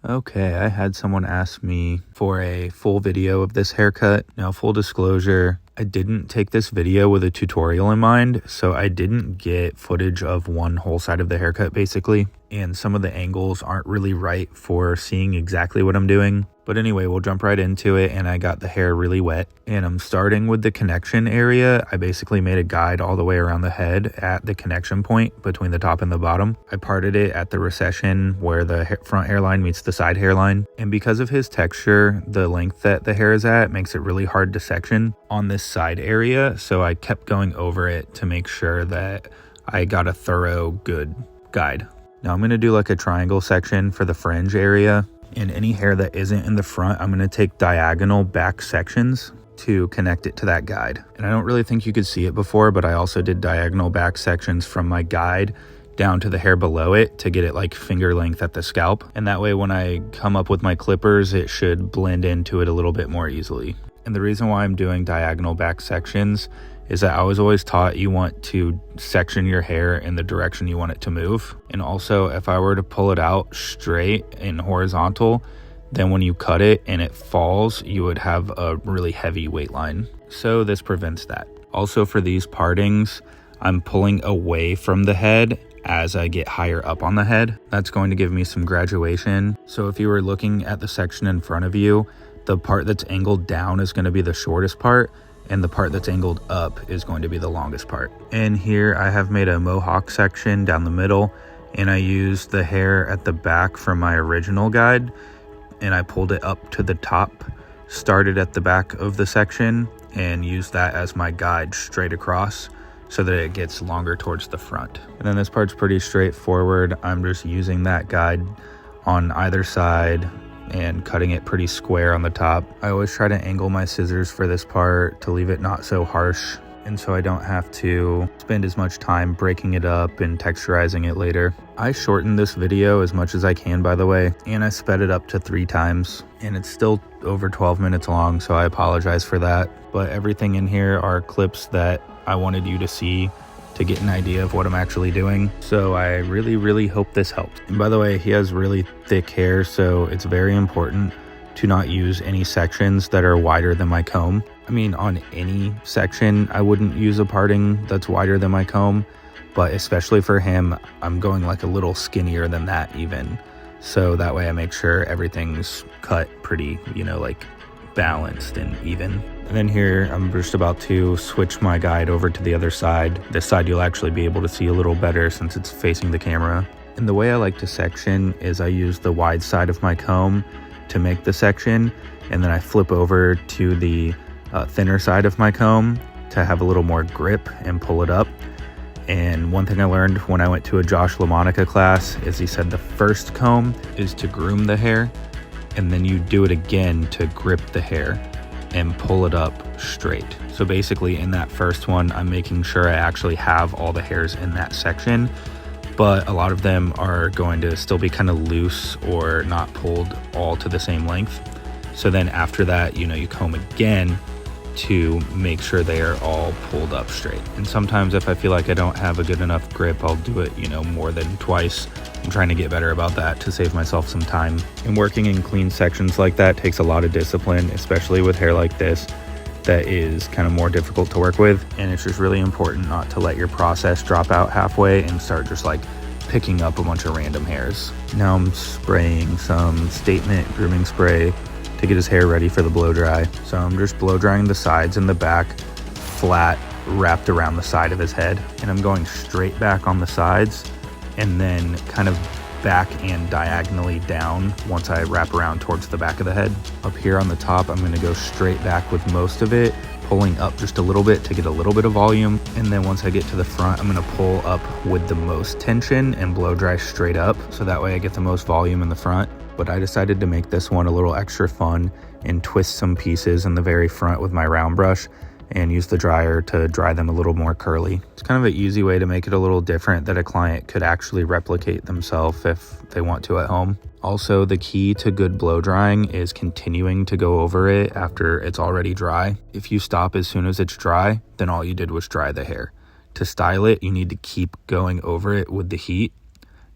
Okay, I had someone ask me for a full video of this haircut. Now, full disclosure, I didn't take this video with a tutorial in mind, so I didn't get footage of one whole side of the haircut basically, and some of the angles aren't really right for seeing exactly what I'm doing. But anyway, we'll jump right into it, and I got the hair really wet, and I'm starting with the connection area. I basically made a guide all the way around the head at the connection point between the top and the bottom. I parted it at the recession where the front hairline meets the side hairline, and because of his texture, the length that the hair is at makes it really hard to section on this side area, so I kept going over it to make sure that I got a thorough, good guide. Now I'm going to do like a triangle section for the fringe area. And any hair that isn't in the front, I'm going to take diagonal back sections to connect it to that guide. And I don't really think you could see it before, but I also did diagonal back sections from my guide down to the hair below it to get it like finger length at the scalp. And that way when I come up with my clippers, it should blend into it a little bit more easily. And the reason why I'm doing diagonal back sections is that I was always taught you want to section your hair in the direction you want it to move. And also, if I were to pull it out straight and horizontal, then when you cut it and it falls, you would have a really heavy weight line. So this prevents that. Also for these partings, I'm pulling away from the head as I get higher up on the head. That's going to give me some graduation. So if you were looking at the section in front of you, the part that's angled down is going to be the shortest part, and the part that's angled up is going to be the longest part. And here I have made a mohawk section down the middle, and I used the hair at the back from my original guide, and I pulled it up to the top, started at the back of the section, and used that as my guide straight across so that it gets longer towards the front. And then this part's pretty straightforward. I'm just using that guide on either side and cutting it pretty square on the top. I always try to angle my scissors for this part to leave it not so harsh, and so I don't have to spend as much time breaking it up and texturizing it later. I shortened this video as much as I can, by the way, and I sped it up to 3 times, and it's still over 12 minutes long, so I apologize for that. But everything in here are clips that I wanted you to see to get an idea of what I'm actually doing. So I really hope this helped. And by the way, he has really thick hair, so it's very important to not use any sections that are wider than my comb. I mean, on any section, I wouldn't use a parting that's wider than my comb, but especially for him, I'm going like a little skinnier than that even. So that way I make sure everything's cut pretty, like balanced and even. And then here, I'm just about to switch my guide over to the other side. This side you'll actually be able to see a little better since it's facing the camera. And the way I like to section is I use the wide side of my comb to make the section, and then I flip over to the thinner side of my comb to have a little more grip and pull it up. And one thing I learned when I went to a Josh LaMonica class is he said the first comb is to groom the hair, and then you do it again to grip the hair and pull it up straight. So basically in that first one, I'm making sure I actually have all the hairs in that section, but a lot of them are going to still be kind of loose or not pulled all to the same length. So then after that, you comb again to make sure they are all pulled up straight. And sometimes if I feel like I don't have a good enough grip, I'll do it, more than twice. I'm trying to get better about that to save myself some time. And working in clean sections like that takes a lot of discipline, especially with hair like this that is kind of more difficult to work with. And it's just really important not to let your process drop out halfway and start just like picking up a bunch of random hairs. Now I'm spraying some Statement grooming spray to get his hair ready for the blow dry. So I'm just blow drying the sides and the back flat, wrapped around the side of his head. And I'm going straight back on the sides and then kind of back and diagonally down once I wrap around towards the back of the head. Up here on the top, I'm gonna go straight back with most of it, pulling up just a little bit to get a little bit of volume. And then once I get to the front, I'm gonna pull up with the most tension and blow dry straight up. So that way I get the most volume in the front. But I decided to make this one a little extra fun and twist some pieces in the very front with my round brush and use the dryer to dry them a little more curly. It's kind of an easy way to make it a little different that a client could actually replicate themselves if they want to at home. Also, the key to good blow drying is continuing to go over it after it's already dry. If you stop as soon as it's dry, then all you did was dry the hair. To style it, you need to keep going over it with the heat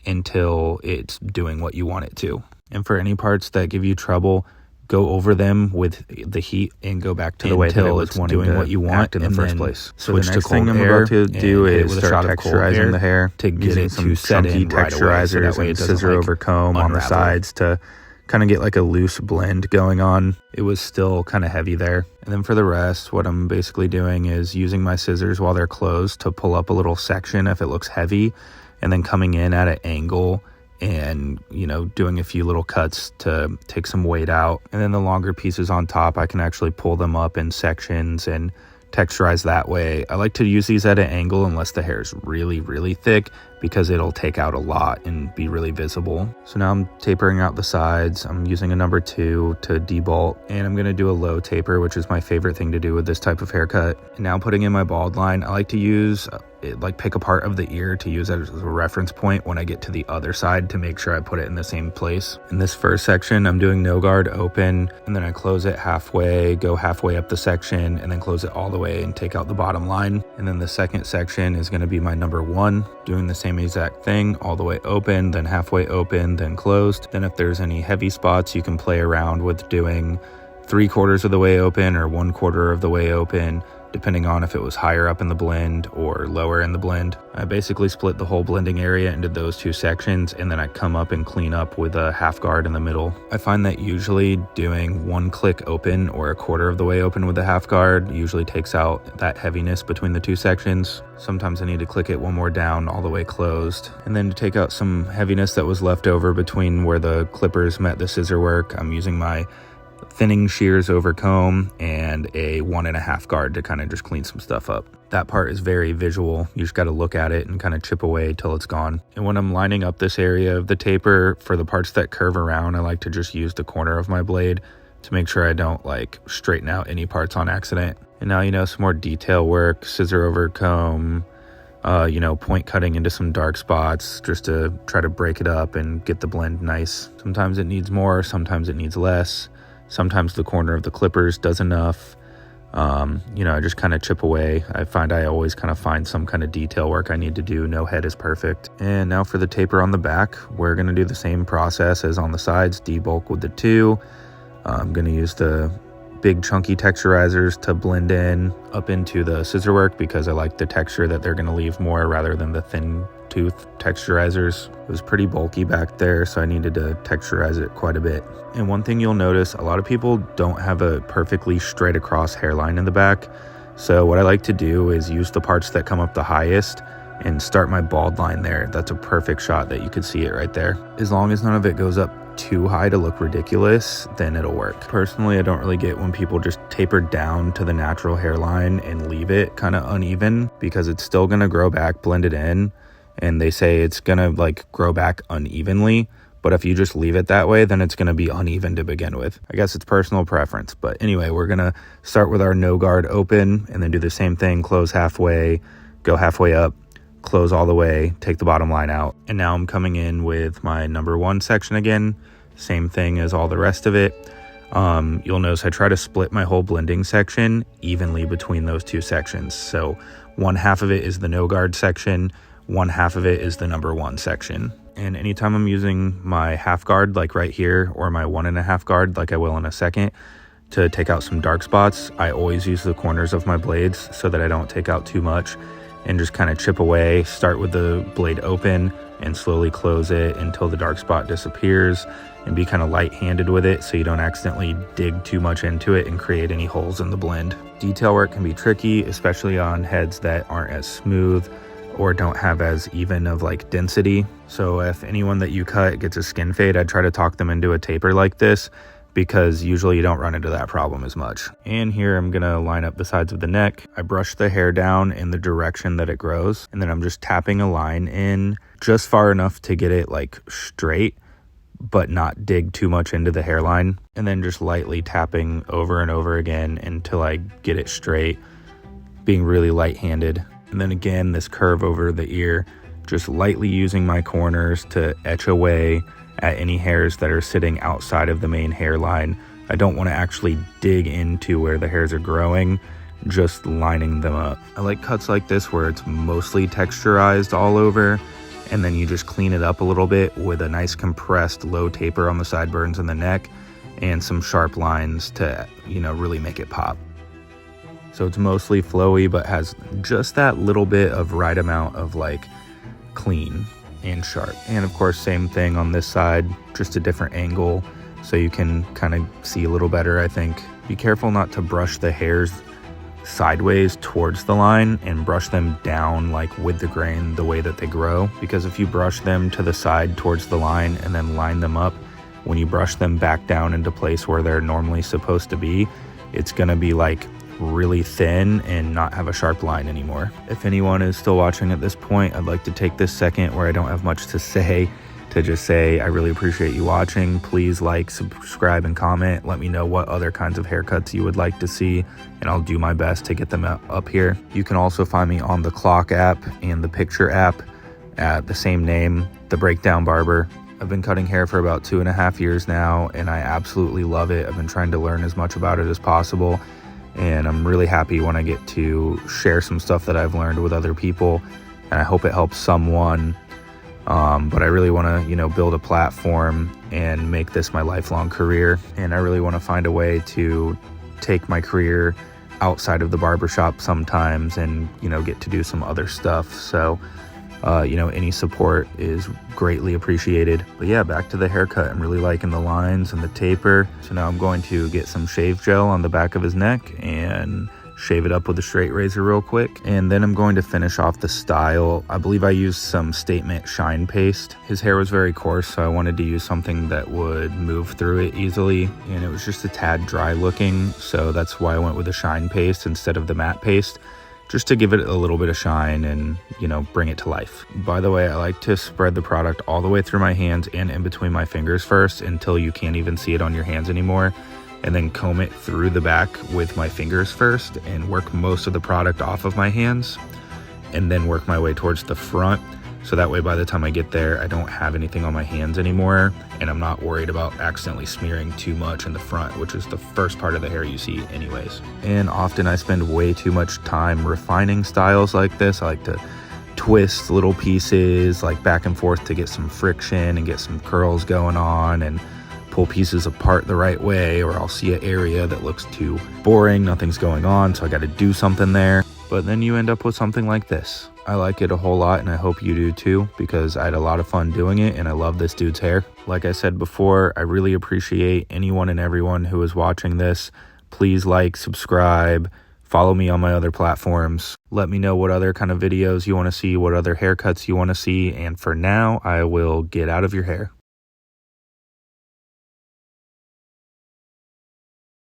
until it's doing what you want it to. And for any parts that give you trouble, go over them with the heat and go back to the way that it was doing what you want in the first place. So the next thing I'm about to do is start texturizing the hair to get it some chunky texturizers and scissor over comb on the sides to kind of get like a loose blend going on. It was still kind of heavy there. And then for the rest, what I'm basically doing is using my scissors while they're closed to pull up a little section if it looks heavy, and then coming in at an angle and, you know, doing a few little cuts to take some weight out. And then the longer pieces on top, I can actually pull them up in sections and texturize that way. I like to use these at an angle unless the hair is really, really thick, because it'll take out a lot and be really visible. So now I'm tapering out the sides. I'm using a number 2 to debolt, and I'm gonna do a low taper, which is my favorite thing to do with this type of haircut. And now putting in my bald line, I like to use pick a part of the ear to use as a reference point when I get to the other side to make sure I put it in the same place. In this first section, I'm doing no guard open, and then I close it halfway, go halfway up the section, and then close it all the way and take out the bottom line. And then the second section is gonna be my number 1, doing the same exact thing, all the way open, then halfway open, then closed. Then if there's any heavy spots, you can play around with doing 3/4 of the way open or 1/4 of the way open, depending on if it was higher up in the blend or lower in the blend. I basically split the whole blending area into those 2 sections, and then I come up and clean up with a half guard in the middle. I find that usually doing 1 click open or 1/4 of the way open with the half guard usually takes out that heaviness between the 2 sections. Sometimes I need to click it 1 more down all the way closed. And then to take out some heaviness that was left over between where the clippers met the scissor work, I'm using my thinning shears over comb and a 1.5 guard to kind of just clean some stuff up. That part is very visual. You just got to look at it and kind of chip away till it's gone. And when I'm lining up this area of the taper, for the parts that curve around, I like to just use the corner of my blade to make sure I don't like straighten out any parts on accident. And now, you know, some more detail work, scissor over comb, point cutting into some dark spots just to try to break it up and get the blend nice. Sometimes it needs more, sometimes it needs less. Sometimes the corner of the clippers does enough. I just kind of chip away. I find I always kind of find some kind of detail work I need to do. No head is perfect. And now for the taper on the back, we're going to do the same process as on the sides, debulk with the 2. I'm going to use the big chunky texturizers to blend in up into the scissor work because I like the texture that they're going to leave more rather than the thin tooth texturizers. It was pretty bulky back there, so I needed to texturize it quite a bit. And one thing you'll notice, a lot of people don't have a perfectly straight across hairline in the back. So what I like to do is use the parts that come up the highest and start my bald line there. That's a perfect shot that you could see it right there. As long as none of it goes up too high to look ridiculous, then it'll work. Personally, I don't really get when people just taper down to the natural hairline and leave it kind of uneven, because it's still gonna grow back, blend it in, and they say it's gonna like grow back unevenly. But if you just leave it that way, then it's gonna be uneven to begin with. I guess it's personal preference. But anyway, we're gonna start with our no guard open and then do the same thing, close halfway, go halfway up, close all the way, take the bottom line out. And now I'm coming in with my number 1 section again, same thing as all the rest of it. You'll notice I try to split my whole blending section evenly between those 2 sections. So 1/2 of it is the no guard section, 1/2 of it is the number 1 section. And anytime I'm using my half guard, like right here, or my 1.5 guard, like I will in a second, to take out some dark spots, I always use the corners of my blades so that I don't take out too much, and just kind of chip away. Start with the blade open and slowly close it until the dark spot disappears, and be kind of light-handed with it so you don't accidentally dig too much into it and create any holes in the blend. Detail work can be tricky, especially on heads that aren't as smooth or don't have as even of like density. So if anyone that you cut gets a skin fade, I'd try to talk them into a taper like this, because usually you don't run into that problem as much. And here I'm gonna line up the sides of the neck. I brush the hair down in the direction that it grows, and then I'm just tapping a line in just far enough to get it like straight, but not dig too much into the hairline, and then just lightly tapping over and over again until I get it straight, being really light-handed. And then again, this curve over the ear, just lightly using my corners to etch away at any hairs that are sitting outside of the main hairline. I don't want to actually dig into where the hairs are growing, just lining them up. I like cuts like this where it's mostly texturized all over, and then you just clean it up a little bit with a nice compressed low taper on the sideburns and the neck, and some sharp lines to, really make it pop. So it's mostly flowy, but has just that little bit of right amount of like clean and sharp. And of course, same thing on this side, just a different angle so you can kind of see a little better, I think. Be careful not to brush the hairs sideways towards the line and brush them down like with the grain the way that they grow, because if you brush them to the side towards the line and then line them up, when you brush them back down into place where they're normally supposed to be, it's gonna be like really thin and not have a sharp line anymore. If anyone is still watching at this point, I'd like to take this second where I don't have much to say to just say I really appreciate you watching. Please like, subscribe, and comment. Let me know what other kinds of haircuts you would like to see, and I'll do my best to get them up here. You can also find me on the Clock app and the Picture app at the same name, The Breakdown Barber. I've been cutting hair for about 2.5 years now, and I absolutely love it. I've been trying to learn as much about it as possible, and I'm really happy when I get to share some stuff that I've learned with other people, and I hope it helps someone. But I really want to, build a platform and make this my lifelong career, and I really want to find a way to take my career outside of the barbershop sometimes and, get to do some other stuff. So any support is greatly appreciated. But yeah, back to the haircut. I'm really liking the lines and the taper. So now I'm going to get some shave gel on the back of his neck and shave it up with a straight razor real quick. And then I'm going to finish off the style. I believe I used some Statement Shine Paste. His hair was very coarse, so I wanted to use something that would move through it easily. And it was just a tad dry looking, so that's why I went with the Shine Paste instead of the matte paste, just to give it a little bit of shine and, bring it to life. By the way, I like to spread the product all the way through my hands and in between my fingers first until you can't even see it on your hands anymore, and then comb it through the back with my fingers first and work most of the product off of my hands, and then work my way towards the front. So that way, by the time I get there, I don't have anything on my hands anymore, and I'm not worried about accidentally smearing too much in the front, which is the first part of the hair you see anyways. And often I spend way too much time refining styles like this. I like to twist little pieces like back and forth to get some friction and get some curls going on, and pull pieces apart the right way, or I'll see an area that looks too boring, nothing's going on, so I got to do something there. But then you end up with something like this. I like it a whole lot, and I hope you do too, because I had a lot of fun doing it, and I love this dude's hair. Like I said before, I really appreciate anyone and everyone who is watching this. Please like, subscribe, follow me on my other platforms. Let me know what other kind of videos you want to see, what other haircuts you want to see, and for now, I will get out of your hair.